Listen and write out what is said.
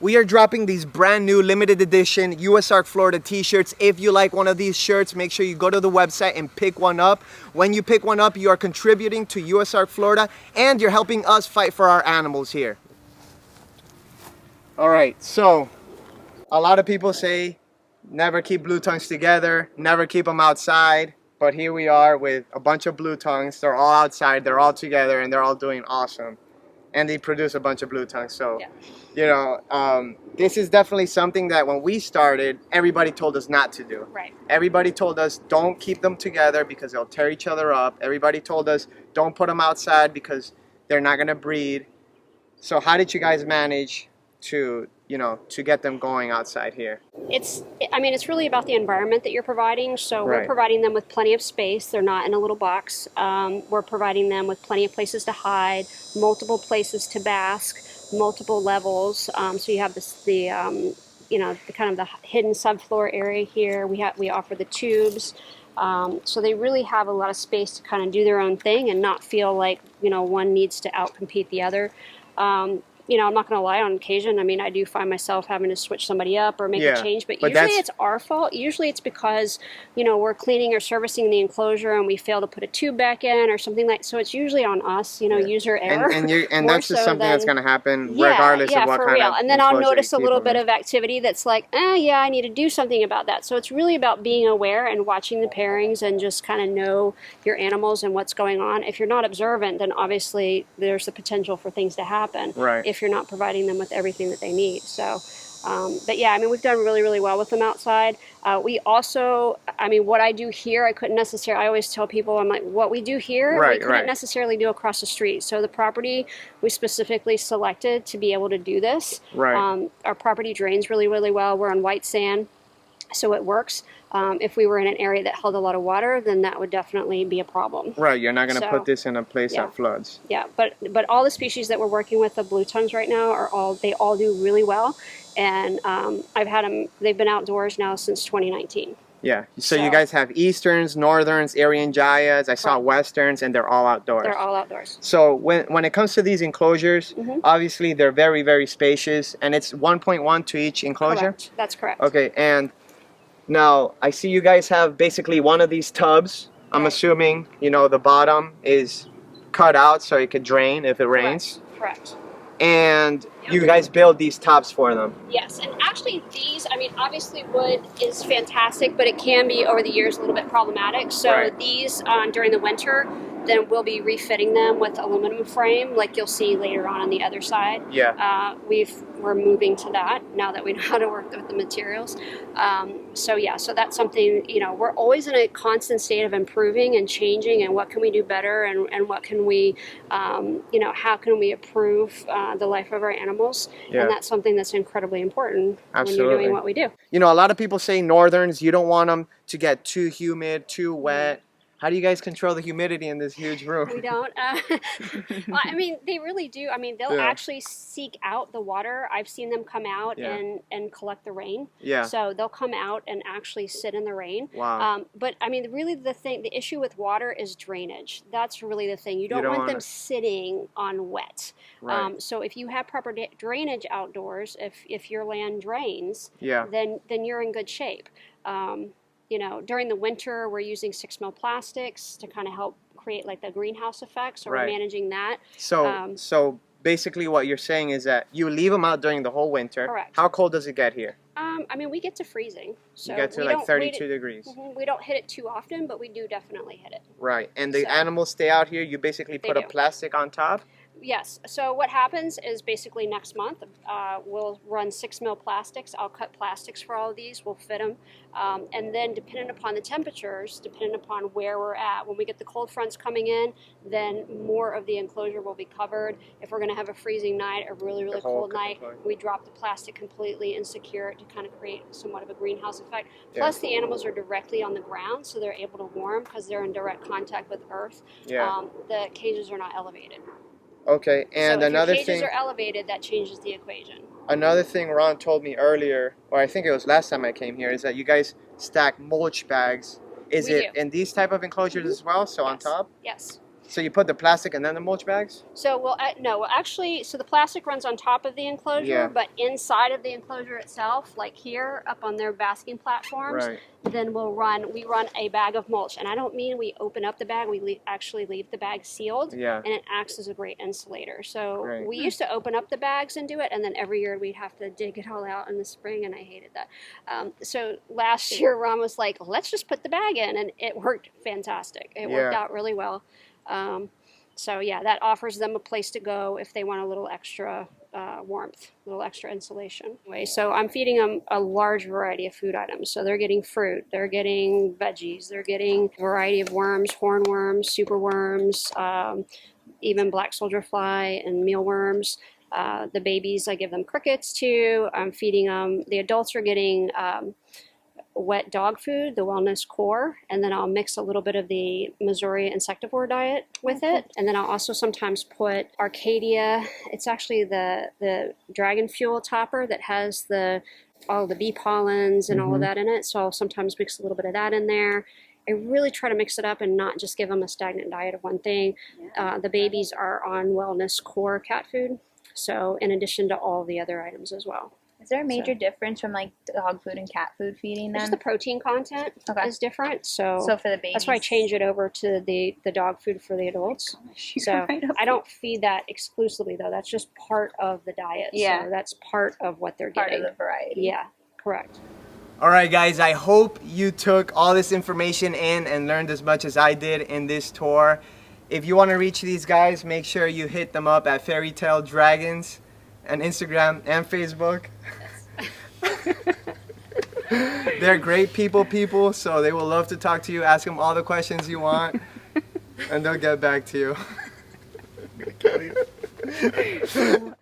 we are dropping these brand new limited edition USARK Fl T Shirts. If you like one of these shirts, make sure you go to the website and pick one up. When you pick one up, you are contributing to USARK Florida and you're helping us fight for our animals here. All right, so a lot of people say never keep blue tongues together, never keep them outside. But here we are with a bunch of blue tongues. They're all outside, they're all together, and they're all doing awesome. And they produce a bunch of blue tongues. So, yeah. You know, this is definitely something that when we started, everybody told us not to do. Right. Everybody told us don't keep them together because they'll tear each other up. Everybody told us don't put them outside because they're not going to breed. So how did you guys manage to, you know, to get them going outside here? I mean, it's really about the environment that you're providing. So Right. We're providing them with plenty of space. They're not in a little box. We're providing them with plenty of places to hide, multiple places to bask, multiple levels. So you have you know, the kind of the hidden subfloor area here. We offer the tubes. So they really have a lot of space to kind of do their own thing and not feel like, you know, one needs to outcompete the other. You know, I'm not going to lie, on occasion, I mean, I do find myself having to switch somebody up or make a change, but usually it's our fault. Usually it's because, you know, we're cleaning or servicing the enclosure and we fail to put a tube back in or something like, so it's usually on us, you know, user error. And that's just something that's going to happen regardless of what kind of And then I'll notice a little bit of activity that's like, yeah, I need to do something about that. So it's really about being aware and watching the pairings and just kind of know your animals and what's going on. If you're not observant, then obviously there's the potential for things to happen. Right. If you're not providing them with everything that they need. So, but yeah, I mean, we've done really, really well with them outside. We also, I mean, what I do here, I couldn't necessarily, I always tell people, I'm like, what we do here, we couldn't necessarily do across the street. So the property we specifically selected to be able to do this. Right. Our property drains really, really well. We're on white sand, so it works. If we were in an area that held a lot of water, then that would definitely be a problem. Right, you're not going to put this in a place that floods. Yeah, but all the species that we're working with, the blue tongues right now, they all do really well. And I've had them, they've been outdoors now since 2019. Yeah, so you guys have Easterns, Northerns, Aryan Jayas, I saw Westerns, and they're all outdoors. They're all outdoors. So when it comes to these enclosures, obviously they're very, very spacious, and it's 1.1 to each enclosure? Correct, that's correct. Okay, and now, I see you guys have basically one of these tubs. I'm assuming, you know, the bottom is cut out so it could drain if it rains. Correct. And you guys build these tops for them. Yes, and actually these, I mean, obviously wood is fantastic, but it can be, over the years, a little bit problematic. So these, during the winter, then we'll be refitting them with aluminum frame, like you'll see later on the other side. Yeah. We're moving to that now that we know how to work with the materials. So yeah, so that's something, you know, we're always in a constant state of improving and changing, and what can we do better, and what can we, you know, how can we improve the life of our animals? Yeah. And that's something that's incredibly important when you're doing what we do. You know, a lot of people say Northerns, you don't want them to get too humid, too wet. How do you guys control the humidity in this huge room? We don't. Well, I mean, they really do. I mean, they'll actually seek out the water. I've seen them come out and collect the rain. Yeah. So they'll come out and actually sit in the rain. Wow. But I mean, really the issue with water is drainage. That's really the thing. You don't want them sitting on wet. Right. So if you have proper drainage outdoors, if your land drains, then you're in good shape. You know, during the winter, we're using 6 mil plastics to kind of help create like the greenhouse effect. So we're managing that. So basically what you're saying is that you leave them out during the whole winter. Correct. How cold does it get here? I mean, we get to freezing. So you get to like 32 degrees. We don't hit it too often, but we do definitely hit it. Right. And the animals stay out here. You basically put a plastic on top? Yes. So what happens is basically next month we'll run 6 mil plastics. I'll cut plastics for all of these. We'll fit them. And then depending upon the temperatures, depending upon where we're at, when we get the cold fronts coming in, then more of the enclosure will be covered. If we're going to have a freezing night, a really, really cold night, we drop the plastic completely and secure it to kind of create somewhat of a greenhouse effect. Plus the animals are directly on the ground, so they're able to warm because they're in direct contact with earth. Yeah. The cages are not elevated. Okay, and so another if your cages thing, are elevated, that changes the equation. Another thing Ron told me earlier, or I think it was last time I came here, is that you guys stack mulch bags. Is it in these type of enclosures as well? So on top? Yes. So you put the plastic and then the mulch bags? So no, actually, so the plastic runs on top of the enclosure, Yeah. but inside of the enclosure itself, like here up on their basking platforms, Right. then we run a bag of mulch. And I don't mean we open up the bag, we actually leave the bag sealed, Yeah. and it acts as a great insulator. So Great. we used to open up the bags and do it, and then every year we'd have to dig it all out in the spring, and I hated that. So last year Ron was like, let's just put the bag in, and it worked fantastic. It worked out really well. So yeah, that offers them a place to go if they want a little extra warmth, a little extra insulation. Anyway, so I'm feeding them a large variety of food items. So they're getting fruit, they're getting veggies, they're getting a variety of worms, hornworms, superworms, even black soldier fly and mealworms. The babies, I give them crickets too. I'm feeding them. The adults are getting wet dog food, the wellness core, and then I'll mix a little bit of the Missouri insectivore diet with it. And then I'll also sometimes put Arcadia. It's actually the dragon fuel topper that has all the bee pollens and all of that in it. So I'll sometimes mix a little bit of that in there. I really try to mix it up and not just give them a stagnant diet of one thing. The babies are on wellness core cat food, so in addition to all the other items as well. Is there a major difference from like dog food and cat food feeding them? Just the protein content is different. So for the babies, that's why I change it over to the dog food for the adults. So I don't feed that exclusively though. That's just part of the diet. Yeah. So that's part of what they're getting. Part of the variety. Yeah, correct. All right, guys, I hope you took all this information in and learned as much as I did in this tour. If you want to reach these guys, make sure you hit them up at Fairy Tale Dragons on Instagram and Facebook. They're great people, so they will love to talk to you. Ask them all the questions you want, and they'll get back to you.